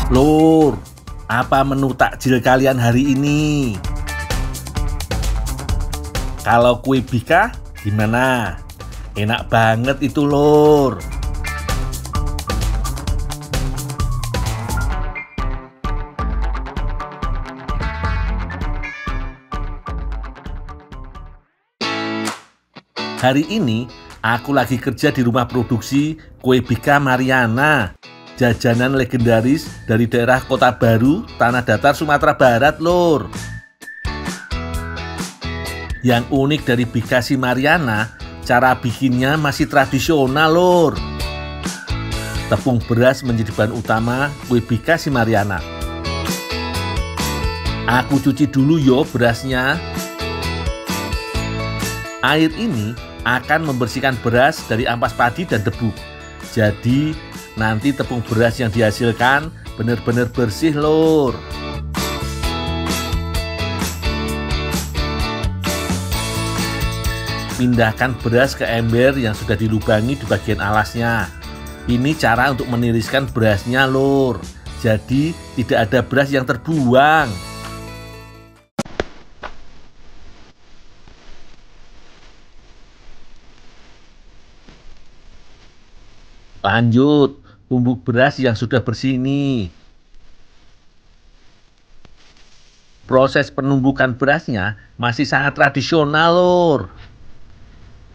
Lur, apa menu takjil kalian hari ini? Kalau kue bika gimana? Enak banget itu, Lur. Hari ini aku lagi kerja di rumah produksi kue bika Mariana, jajanan legendaris dari daerah Kota Baru, Tanah Datar, Sumatera Barat, Lur. Yang unik dari bika si Mariana, cara bikinnya masih tradisional, Lur. Tepung beras menjadi bahan utama kue bika si Mariana. Aku cuci dulu yo berasnya. Air ini akan membersihkan beras dari ampas padi dan debu. Jadi nanti tepung beras yang dihasilkan benar-benar bersih, Lur. Pindahkan beras ke ember yang sudah dilubangi di bagian alasnya. Ini cara untuk meniriskan berasnya, Lur. Jadi tidak ada beras yang terbuang. Lanjut, tumbuk beras yang sudah bersih ini. Proses penumbukan berasnya masih sangat tradisional, Lur.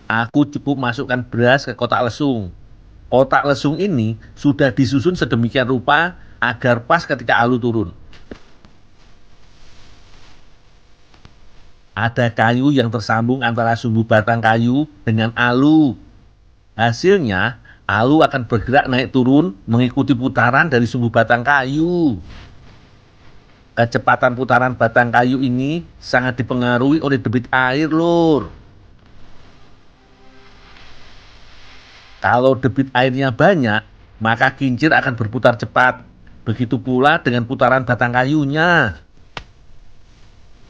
Aku cukup masukkan beras ke kotak lesung. Kotak lesung ini sudah disusun sedemikian rupa agar pas ketika alu turun. Ada kayu yang tersambung antara sumbu batang kayu dengan alu. Hasilnya, alu akan bergerak naik turun mengikuti putaran dari sumbu batang kayu. Kecepatan putaran batang kayu ini sangat dipengaruhi oleh debit air, Lur. Kalau debit airnya banyak, maka kincir akan berputar cepat. Begitu pula dengan putaran batang kayunya.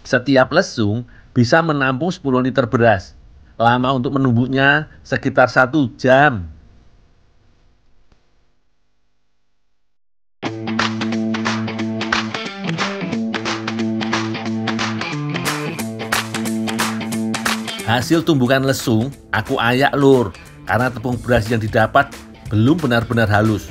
Setiap lesung bisa menampung 10 liter beras. Lama untuk menumbuknya sekitar 1 jam. Hasil tumbukan lesung aku ayak, Lur, karena tepung beras yang didapat belum benar-benar halus.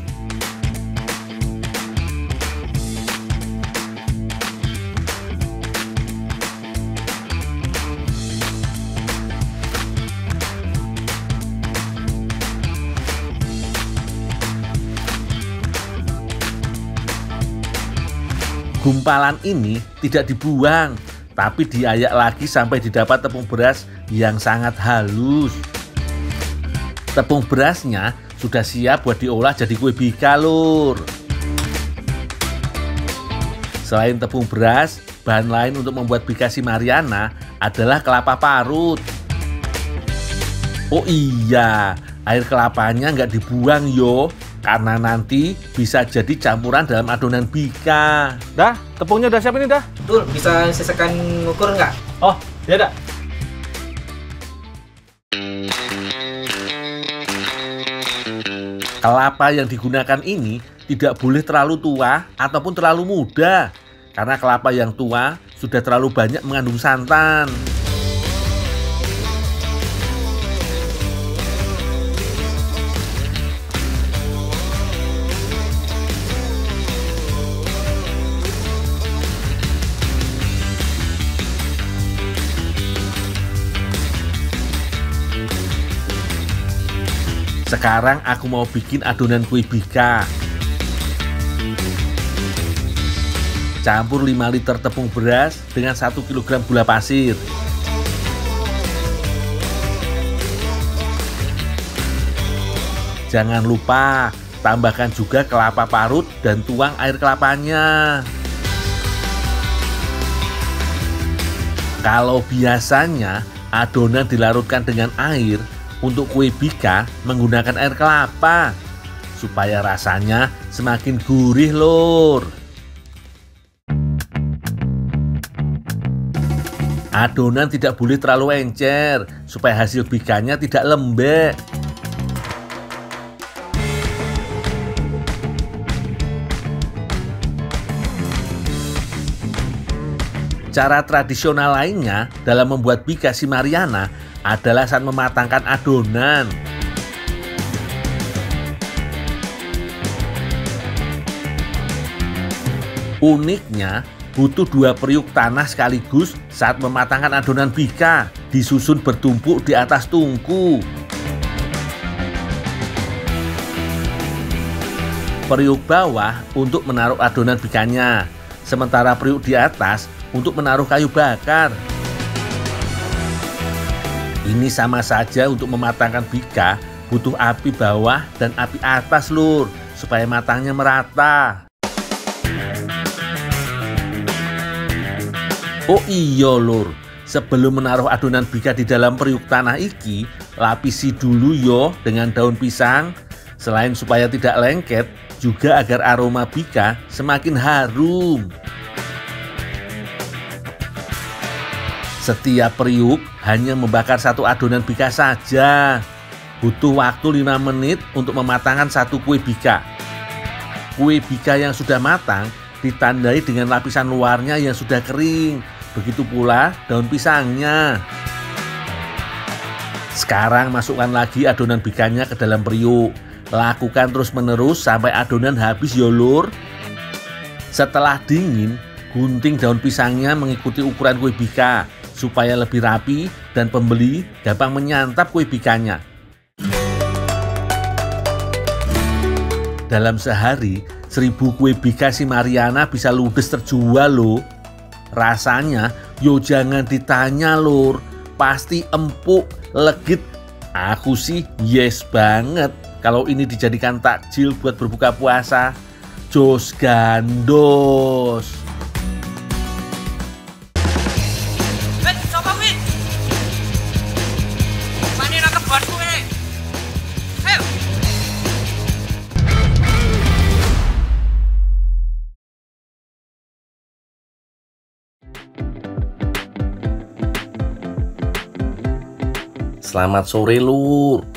Gumpalan ini tidak dibuang, tapi diayak lagi sampai didapat tepung beras yang sangat halus. Tepung berasnya sudah siap buat diolah jadi kue bika, Lur. Selain tepung beras, bahan lain untuk membuat bika si Mariana adalah kelapa parut. Oh iya, air kelapanya nggak dibuang yo, karena nanti bisa jadi campuran dalam adonan bika. Dah, tepungnya udah siap ini dah. Betul, bisa sisakan ngukur nggak? Oh, ya dah. Kelapa yang digunakan ini tidak boleh terlalu tua ataupun terlalu muda, karena kelapa yang tua sudah terlalu banyak mengandung santan. Sekarang aku mau bikin adonan kue bika. Campur 5 liter tepung beras dengan 1 kg gula pasir. Jangan lupa tambahkan juga kelapa parut dan tuang air kelapanya. Kalau biasanya adonan dilarutkan dengan air, untuk kue bika menggunakan air kelapa supaya rasanya semakin gurih, Lur. Adonan tidak boleh terlalu encer supaya hasil bikanya tidak lembek. Cara tradisional lainnya dalam membuat bika si Mariana adalah saat mematangkan adonan. Uniknya, butuh 2 periuk tanah sekaligus saat mematangkan adonan bika, disusun bertumpuk di atas tungku. Periuk bawah untuk menaruh adonan bikanya, sementara periuk di atas untuk menaruh kayu bakar. Ini sama saja untuk mematangkan bika, butuh api bawah dan api atas lur, supaya matangnya merata. Oh iya lur, sebelum menaruh adonan bika di dalam periuk tanah iki, lapisi dulu yo dengan daun pisang. Selain supaya tidak lengket, juga agar aroma bika semakin harum. Setiap periuk hanya membakar 1 adonan bika saja. Butuh waktu 5 menit untuk mematangkan 1 kue bika. Kue bika yang sudah matang ditandai dengan lapisan luarnya yang sudah kering. Begitu pula daun pisangnya. Sekarang masukkan lagi adonan bikanya ke dalam periuk. Lakukan terus-menerus sampai adonan habis ya lur. Setelah dingin, gunting daun pisangnya mengikuti ukuran kue bika supaya lebih rapi dan pembeli gampang menyantap kue bikanya. Dalam sehari, 1000 kue bika si Mariana bisa ludes terjual loh. Rasanya yo jangan ditanya lur, pasti empuk, legit. Aku sih yes banget kalau ini dijadikan takjil buat berbuka puasa. Jos gandos. Coba wih. Mani nangkep bosku ini. Ayo. Selamat sore lur.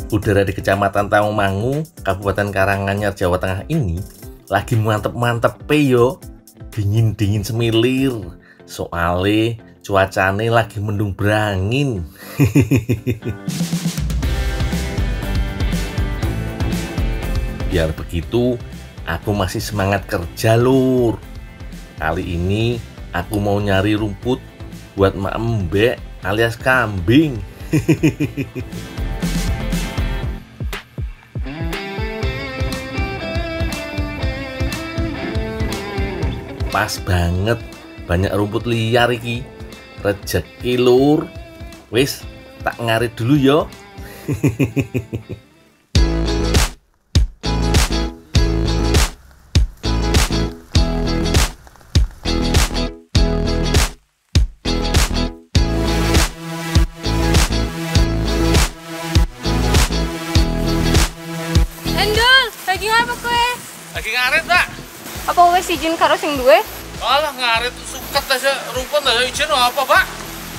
Udara di Kecamatan Tawangmangu, Kabupaten Karanganyar, Jawa Tengah ini lagi mantep-mantep yo. Dingin-dingin semilir. Soale cuacane lagi mendung berangin. Biar begitu, aku masih semangat kerja lur. Kali ini aku mau nyari rumput buat mak embek alias kambing. Pas banget, banyak rumput liar iki. Rejeki lur. Wis, tak ngarit dulu yo. Endol, lagi ngapa kowe? Lagi ngarit, Dak. Apa wes izin karo sing duwe? Alah ngarit suket aja rumput aja izin apa, Pak?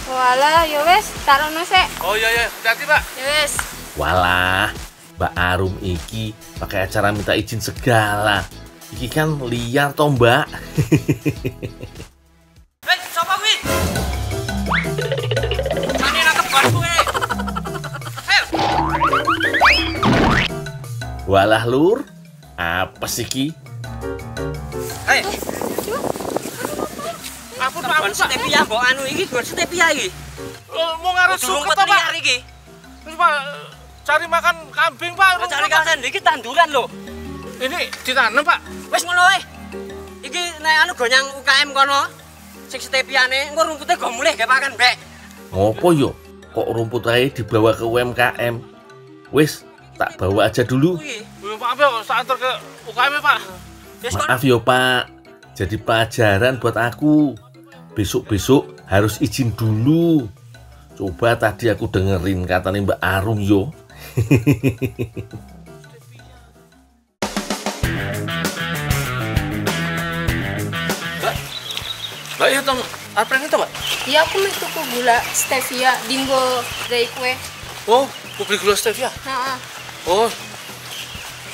Walah, ya wes, tarono sik. Oh iya, hati-hati, Pak. Ya wes. Walah, Mbak Arum iki pakai acara minta izin segala. Iki kan liar toh, Mbak. Coba wih. Mani nangkep bosku ini. Ayo. Walah lur, apa sih ki? Hei. Ampun Pak, ampun Pak. Stevia mbok anu iki, gon stevia iki. Mau ngarit suket apa, Pak? iki. Terus Pak, cari makan kambing, Pak. Cari kawasan iki tanduran lho. Ini ditanam, Pak. Wis ngono wae. Iki nek anu gonyang UKM kono. Sing steviane engko rumpute go mulih ge pakan mbek. Ngopo yo? Kok rumput ae dibawa ke UMKM? Wis, tak bawa aja dulu. Maaf ya, saya antar ke UKM ya, Pak. Maaf yo Pak, jadi pelajaran buat aku. Besok-besok harus izin dulu. Coba tadi aku dengerin katanya Mbak Arum yo. Mbak, ya tong, apa yang itu, Mbak? Ya aku mau tuku gula stevia dinggo dari kue. Oh, mau beli gula stevia? Heeh. Oh,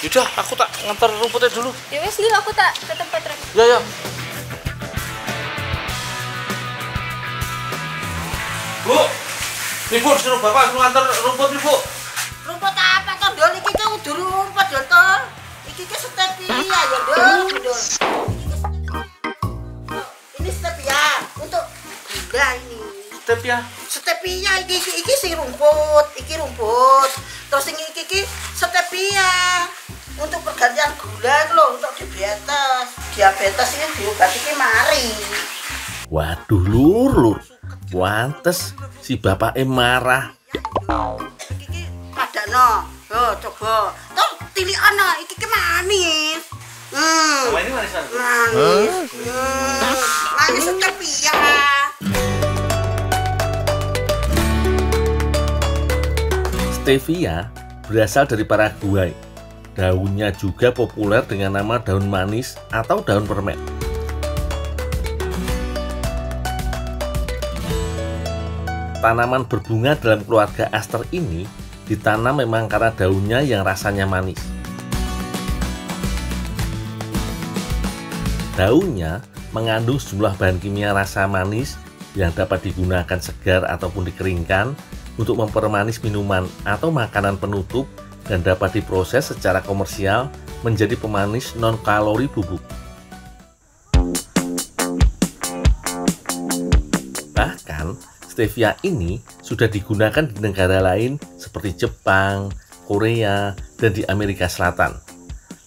yaudah, aku tak ngantar rumputnya dulu. Ya wes, Dil, aku tak ke tempat rek. Ya. Bu, nih Bu, disuruh bapak suruh antar rumput nih Bu. Rumput apa toh, Dol? Iki ki udah rumput, Dol, toh. Iki ki stevia ya, Dol. Ini stevia untuk gula ini. Stevia. Stevia iki sing rumput, iki rumput. Terus sing iki stevia untuk pergantian gula lho, untuk diabetes. Diabetes ini diobati ki mari. Waduh lur, pantes si bapaknya marah. Iki padano. Yo coba. Toh tilikana iki ki manis. Sama ini manisan. Manis. Manis stevia. Stevia berasal dari Paraguay. Daunnya juga populer dengan nama daun manis atau daun permen. Tanaman berbunga dalam keluarga aster ini ditanam memang karena daunnya yang rasanya manis. Daunnya mengandung sejumlah bahan kimia rasa manis yang dapat digunakan segar ataupun dikeringkan untuk mempermanis minuman atau makanan penutup dan dapat diproses secara komersial menjadi pemanis non-kalori bubuk. Bahkan, stevia ini sudah digunakan di negara lain seperti Jepang, Korea, dan di Amerika Selatan.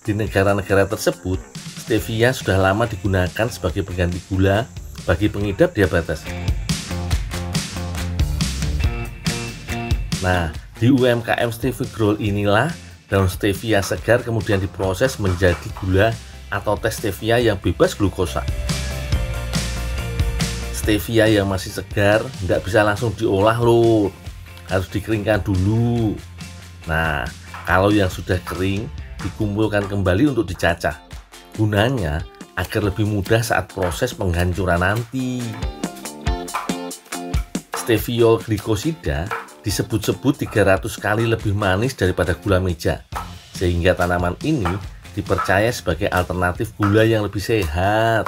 Di negara-negara tersebut, stevia sudah lama digunakan sebagai pengganti gula bagi pengidap diabetes. Nah, di UMKM Stevie Growl inilah daun stevia segar kemudian diproses menjadi gula atau teh stevia yang bebas glukosa. Stevia yang masih segar nggak bisa langsung diolah loh, harus dikeringkan dulu. Nah, kalau yang sudah kering dikumpulkan kembali untuk dicacah. Gunanya agar lebih mudah saat proses penghancuran nanti. Steviol glikosida disebut-sebut 300 kali lebih manis daripada gula meja, sehingga tanaman ini dipercaya sebagai alternatif gula yang lebih sehat.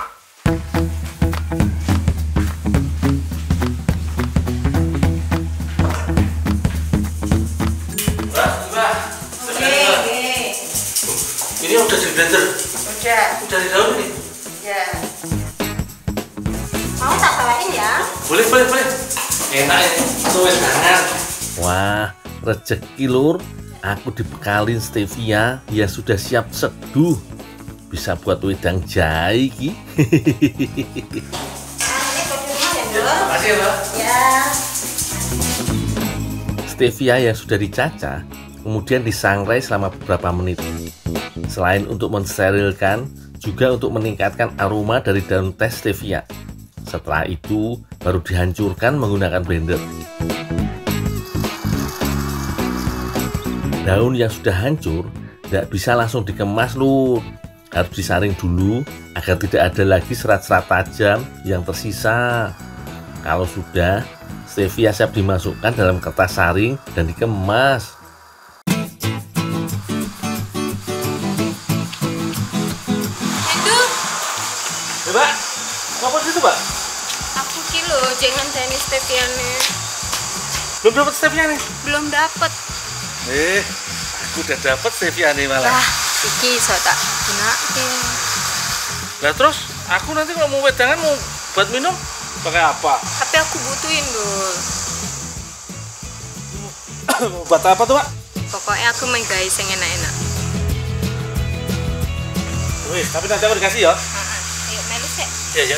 Ini udah di blender. Udah di daun nih. Ya. Mau tak bawain ya? Boleh. Enak ini, tuwes banget. Wah, rezeki lur, aku dibekalin stevia yang sudah siap seduh. Bisa buat wedang jahe ki. Ini kodenya ya, Dol. Makasih ya, Mbak. Ya. Stevia yang sudah dicacah kemudian disangrai selama beberapa menit. Selain untuk mensterilkan, juga untuk meningkatkan aroma dari daun teh stevia. Setelah itu, baru dihancurkan menggunakan blender. Daun yang sudah hancur tidak bisa langsung dikemas lur. Harus disaring dulu agar tidak ada lagi serat-serat tajam yang tersisa. Kalau sudah, stevia siap dimasukkan dalam kertas saring dan dikemas. Mbak, ngapa di situ, Mbak? Aku kilo jangan tani steviane. Belum dapat stevia nih. Belum dapat. Aku udah dapat stevia nih malah. Lah, iki iso tak gunain. Lah terus, aku nanti kalau mau wedangan mau buat minum pakai apa? Tapi aku butuhin dul. Buat apa tuh, Pak? Pokoknya aku main guys yang enak-enak. Wih, tapi nanti aku dikasih ya. Ayo melu sih. Ya.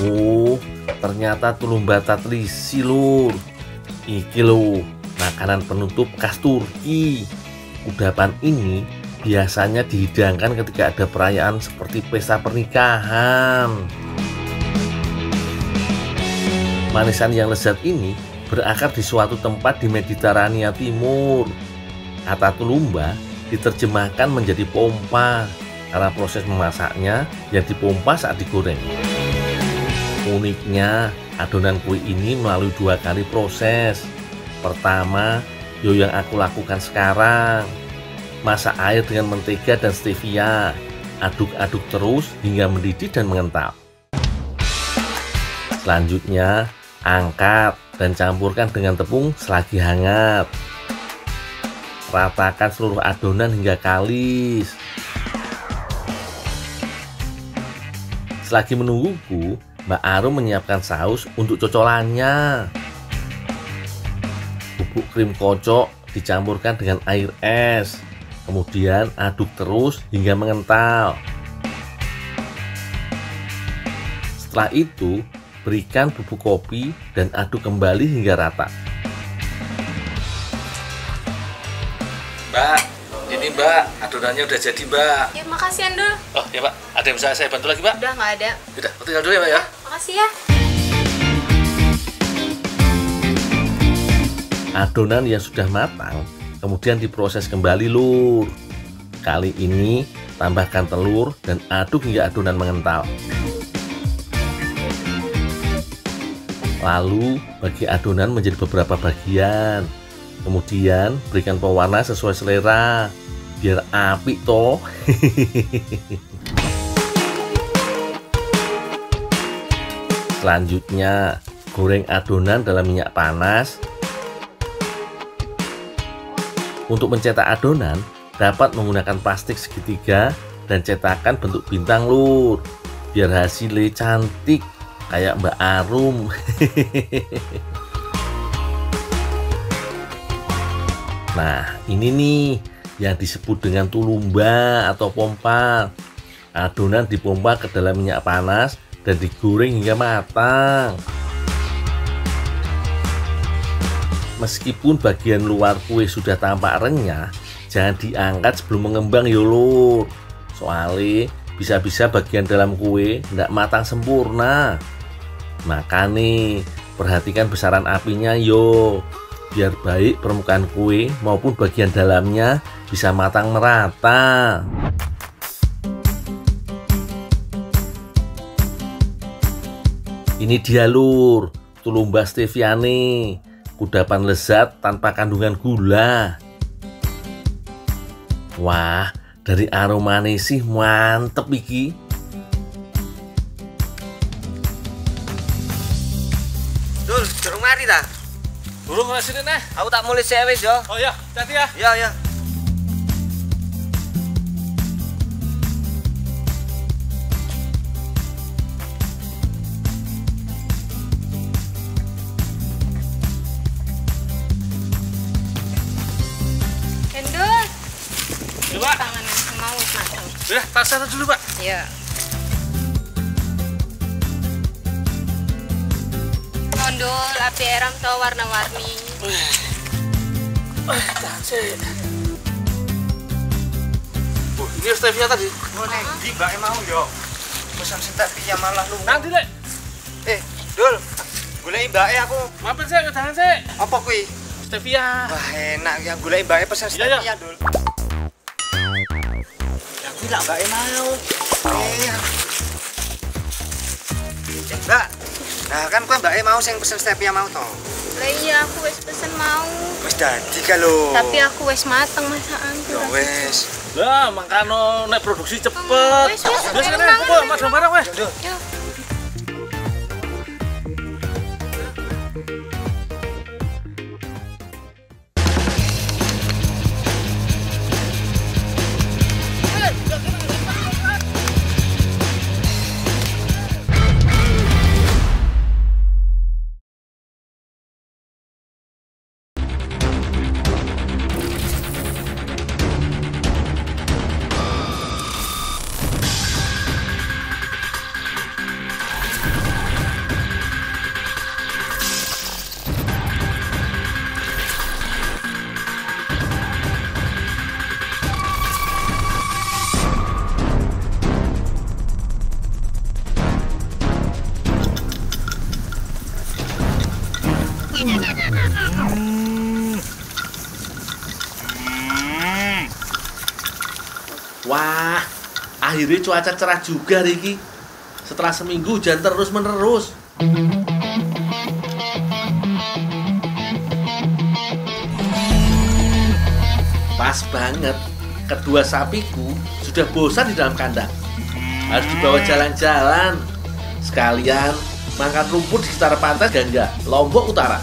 Oh, ternyata tulumba tatlisi lur. Iki lho, makanan penutup khas Turki. Kudapan ini biasanya dihidangkan ketika ada perayaan seperti pesta pernikahan. Manisan yang lezat ini berakar di suatu tempat di Mediterania Timur. Kata tulumba diterjemahkan menjadi pompa karena proses memasaknya yang dipompa saat digoreng. Uniknya, adonan kue ini melalui 2 kali proses. Pertama, yang aku lakukan sekarang. masak air dengan mentega dan stevia. Aduk-aduk terus hingga mendidih dan mengental. Selanjutnya, angkat dan campurkan dengan tepung selagi hangat. Ratakan seluruh adonan hingga kalis. Selagi menungguku, Mbak Arum menyiapkan saus untuk cocolannya. Bubuk krim kocok dicampurkan dengan air es. Kemudian aduk terus hingga mengental. Setelah itu, berikan bubuk kopi dan aduk kembali hingga rata. Mbak, ini Mbak, adonannya udah jadi Mbak. Ya, makasih Andul. Oh ya Mbak, ada yang bisa saya bantu lagi Mbak? Udah nggak ada. Udah, aku tinggal dulu ya Mbak ya. Makasih ya. Adonan yang sudah matang kemudian diproses kembali, Lur. Kali ini tambahkan telur dan aduk hingga adonan mengental. Lalu bagi adonan menjadi beberapa bagian. Kemudian berikan pewarna sesuai selera biar apik toh. Selanjutnya goreng adonan dalam minyak panas. Untuk mencetak adonan dapat menggunakan plastik segitiga dan cetakan bentuk bintang, Lur, biar hasilnya cantik kayak Mbak Arum. Nah, ini nih yang disebut dengan tulumba atau pompa. Adonan dipompa ke dalam minyak panas dan digoreng hingga matang. Meskipun bagian luar kue sudah tampak renyah, jangan diangkat sebelum mengembang ya, Lur. Soalnya bisa-bisa bagian dalam kue tidak matang sempurna. Maka nih, perhatikan besaran apinya yo, biar baik permukaan kue maupun bagian dalamnya bisa matang merata. Ini dia, Lur, tulumba stevia nih. Kudapan lezat tanpa kandungan gula. Wah, dari aromanya sih mantep iki. Dul, durung mari ta? Burung nggak sini nih? Aku tak mulai sewis yo. Oh ya, hati ya. Ya, ya. Andul. Ya, Pak. Tangan yang semau wis mateng. Udah, tak sana dulu Pak. Iya. Andul, api eram to warna-warni. Ini stevia tadi. Oh, nih, di Mbak mau yo. Pesan stevia malah lu. Nanti deh. Dul. Goleki mbake aku. Mampir sih, kedangan sih. Apa kuwi? Stevia. Wah, enak ya goleki mbake pesan Iya, stevia, Dul. Ya kuwi lah mbake mau. Mbak. Nah, kan kowe mbake mau sing pesen stevia mau to. Lah iya aku wis pesen mau. Wis dadi ka lho. Tapi aku wis mateng masakanku. Ya wis. Lah, makano nek produksi cepet. Wis, Wis kene, enak. kumpul mas barang weh. Dul. Yuk. Wah, akhirnya cuaca cerah juga Riki. Setelah seminggu hujan terus menerus. Pas banget. kedua sapiku sudah bosan di dalam kandang. Harus dibawa jalan-jalan. Sekalian makan rumput di sekitar pantai Gangga, Lombok Utara.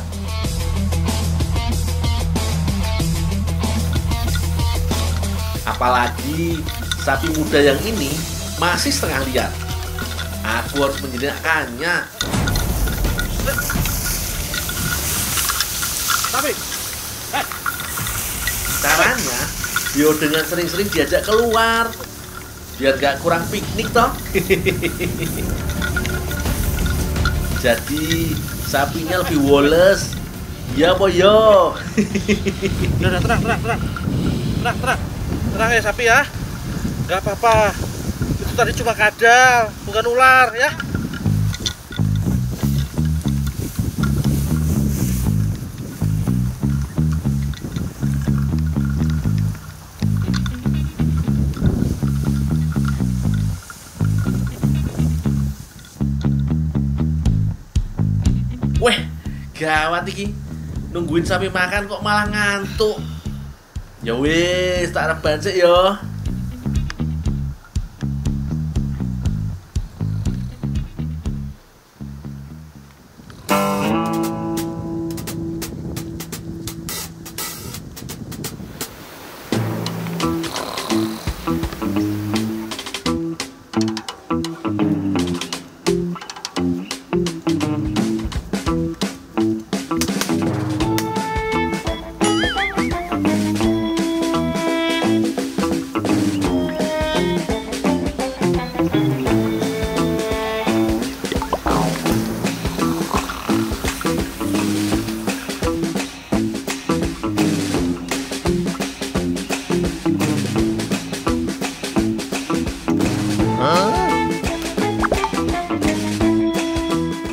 Apalagi sapi muda yang ini masih setengah liar. Aku harus menjinakkannya. Tapi, Caranya, yo dengan sering-sering diajak keluar, biar gak kurang piknik toh. Jadi sapinya lebih woles. Ya po yo. udah tenang ya sapi ya. Gak apa-apa. Itu tadi cuma kadal, bukan ular ya. Weh, gawat iki. Nungguin sapi makan kok malah ngantuk. Ya wis, tak reban sik yo.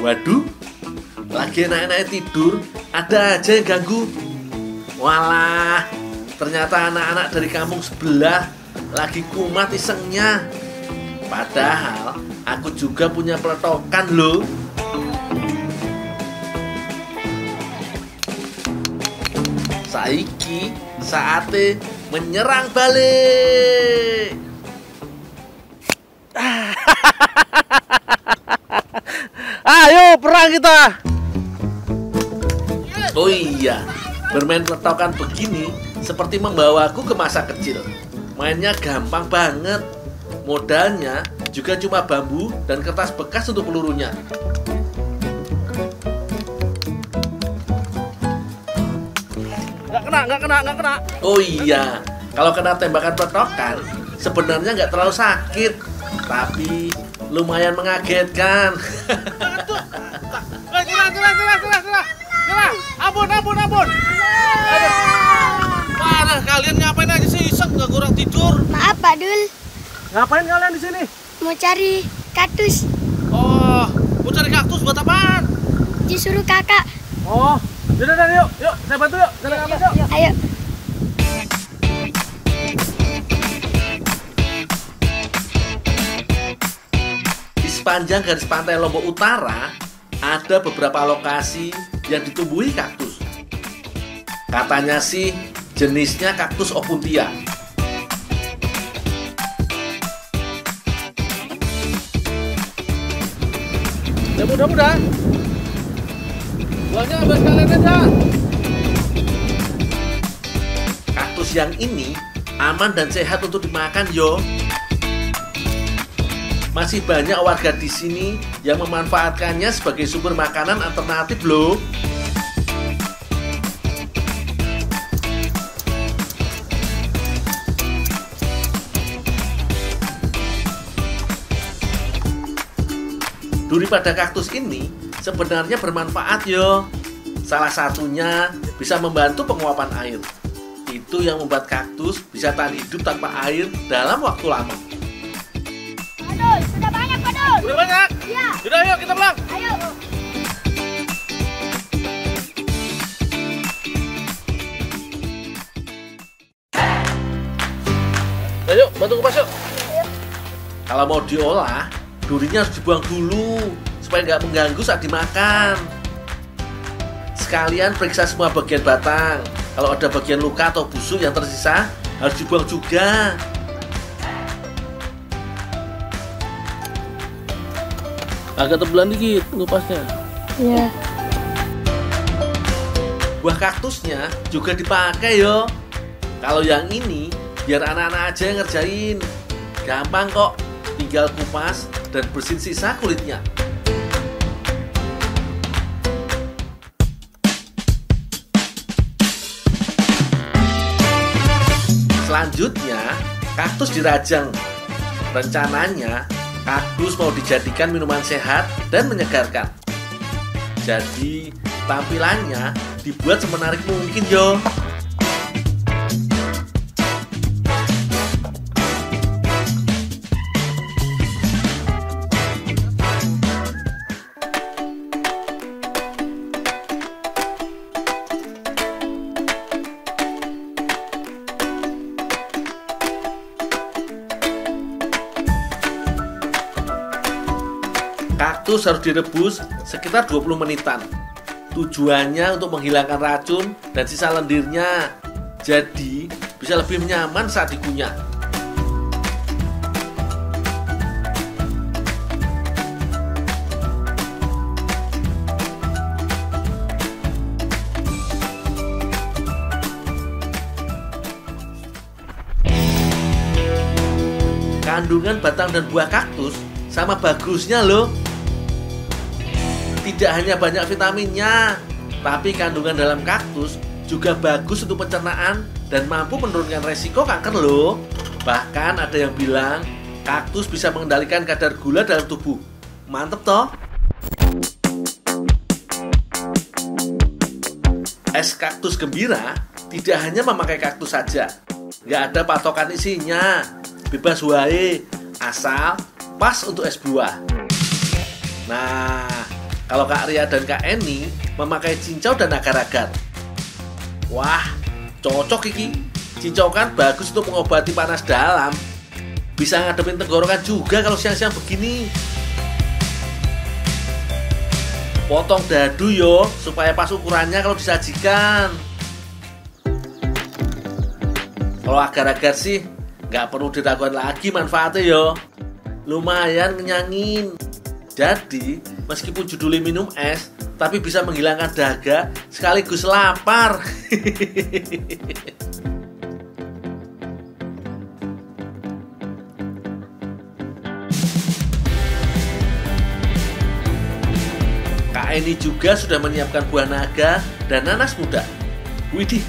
Waduh, lagi enak-enak tidur, ada aja yang ganggu. Walah, ternyata anak-anak dari kampung sebelah lagi kumat isengnya. Padahal aku juga punya peletokan loh. Saiki saatnya menyerang balik. Ayo perang kita. Oh iya, bermain peletokan begini seperti membawaku ke masa kecil. Mainnya gampang banget. Modalnya juga cuma bambu dan kertas bekas untuk pelurunya. Nggak kena. Oh iya, kalau kena tembakan peletokan sebenarnya nggak terlalu sakit, tapi lumayan mengagetkan. Nyerah. Ampun. Aduh. Mana kalian ngapain aja sih? Iseng nggak kurang tidur. Maaf Pak Dul, Ngapain kalian di sini? mau cari kaktus. Oh, mau cari kaktus buat apaan? Disuruh kakak. Oh, yuk, saya bantu yuk. Jalan kaktus yuk. Ayo. Di sepanjang garis pantai Lombok Utara ada beberapa lokasi yang ditumbuhi kaktus. Katanya sih jenisnya kaktus opuntia. Ya mudah-mudahan. Buahnya ambil sekalian aja. Kaktus yang ini aman dan sehat untuk dimakan yo. Masih banyak warga di sini yang memanfaatkannya sebagai sumber makanan alternatif loh. Duri pada kaktus ini sebenarnya bermanfaat yo. Salah satunya bisa membantu penguapan air. Itu yang membuat kaktus bisa tahan hidup tanpa air dalam waktu lama. Padul, sudah banyak Padul. Udah banyak? Iya. Udah yuk kita pulang. Ayo. Yuk, bantu kupas yuk. Kalau mau diolah, durinya harus dibuang dulu supaya nggak mengganggu saat dimakan. Sekalian periksa semua bagian batang. Kalau ada bagian luka atau busuk yang tersisa, harus dibuang juga. Agak tebelan dikit ngupasnya. Iya. Buah kaktusnya juga dipakai yo. Kalau yang ini biar anak-anak aja yang ngerjain. Gampang kok, tinggal kupas dan bersihin sisa kulitnya. Selanjutnya, kaktus dirajang. Rencananya, kaktus mau dijadikan minuman sehat dan menyegarkan. Jadi, tampilannya dibuat semenarik mungkin yo. Kaktus harus direbus sekitar 20 menitan. Tujuannya untuk menghilangkan racun dan sisa lendirnya. Jadi, bisa lebih nyaman saat dikunyah. Kandungan batang dan buah kaktus sama bagusnya loh. Tidak hanya banyak vitaminnya, tapi kandungan dalam kaktus juga bagus untuk pencernaan dan mampu menurunkan resiko kanker loh. Bahkan ada yang bilang kaktus bisa mengendalikan kadar gula dalam tubuh. Mantep toh? Es kaktus gembira tidak hanya memakai kaktus saja. Nggak ada patokan isinya, bebas wae, asal pas untuk es buah. Nah, kalau Kak Ria dan Kak Eni memakai cincau dan agar-agar. Wah, cocok iki. Cincau kan bagus untuk mengobati panas dalam. Bisa ngadepin tenggorokan juga kalau siang-siang begini. Potong dadu yo, supaya pas ukurannya kalau disajikan. Kalau agar-agar sih, nggak perlu diragukan lagi manfaatnya yo. Lumayan ngenyangin. Jadi, meskipun judulnya minum es, tapi bisa menghilangkan dahaga sekaligus lapar. Kak Eni juga sudah menyiapkan buah naga dan nanas muda. Widih,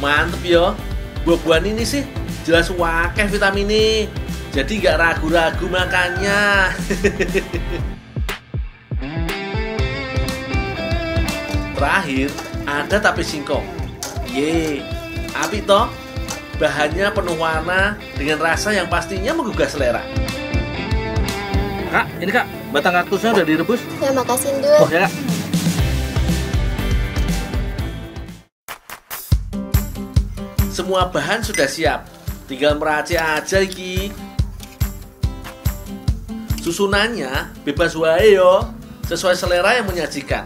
mantep yo. Buah-buahan ini sih jelas wakeh vitaminnya. Jadi gak ragu-ragu makannya. Terakhir, ada tape singkong. Ye, apik toh? Bahannya penuh warna dengan rasa yang pastinya menggugah selera. Kak, ini Kak, batang kaktusnya udah direbus. Ya makasih Ndul. Oh ya Kak. Semua bahan sudah siap. Tinggal meracik aja iki. Susunannya bebas wae yo, sesuai selera yang menyajikan.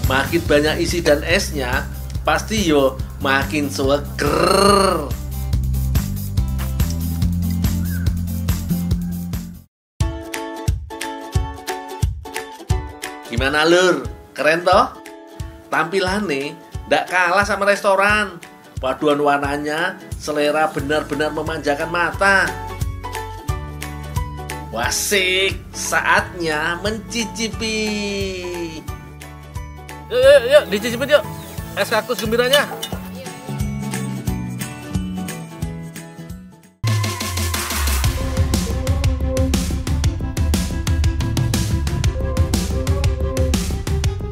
Makin banyak isi dan esnya, pasti yo makin seger. Gimana lur? Keren toh? Tampilannya ndak kalah sama restoran. Paduan warnanya, selera benar-benar memanjakan mata. Wasik, saatnya mencicipi. Yuk, dicicipin yuk. Es kaktus gembiranya.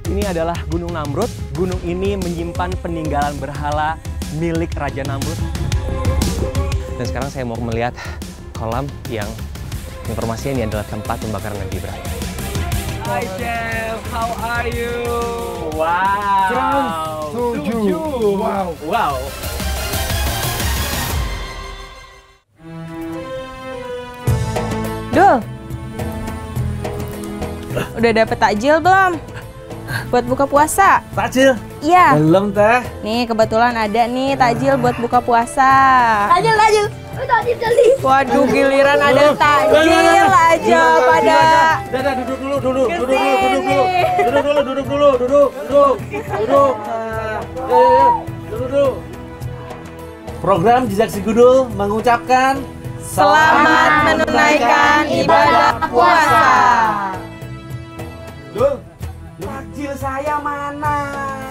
Ini adalah Gunung Namrud. Gunung ini menyimpan peninggalan berhala milik Raja Namrud. Dan sekarang saya mau melihat kolam yang informasinya ini adalah tempat pembakaran Nabi Ibrahim. Hi Chef, how are you? Wow. 7. Wow. Dul. Udah dapet takjil belum? Buat buka puasa? Takjil? Iya. Belum teh. Nih kebetulan ada nih takjil buat buka puasa. Takjil. Waduh, giliran ada takjil aja pada. Dadah, duduk dulu. Duduk. Program Jejak Si Gundul mengucapkan Selamat menunaikan ibadah puasa. Dul, takjil saya mana?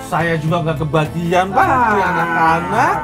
Saya juga nggak kebagian, Pak, anak-anak.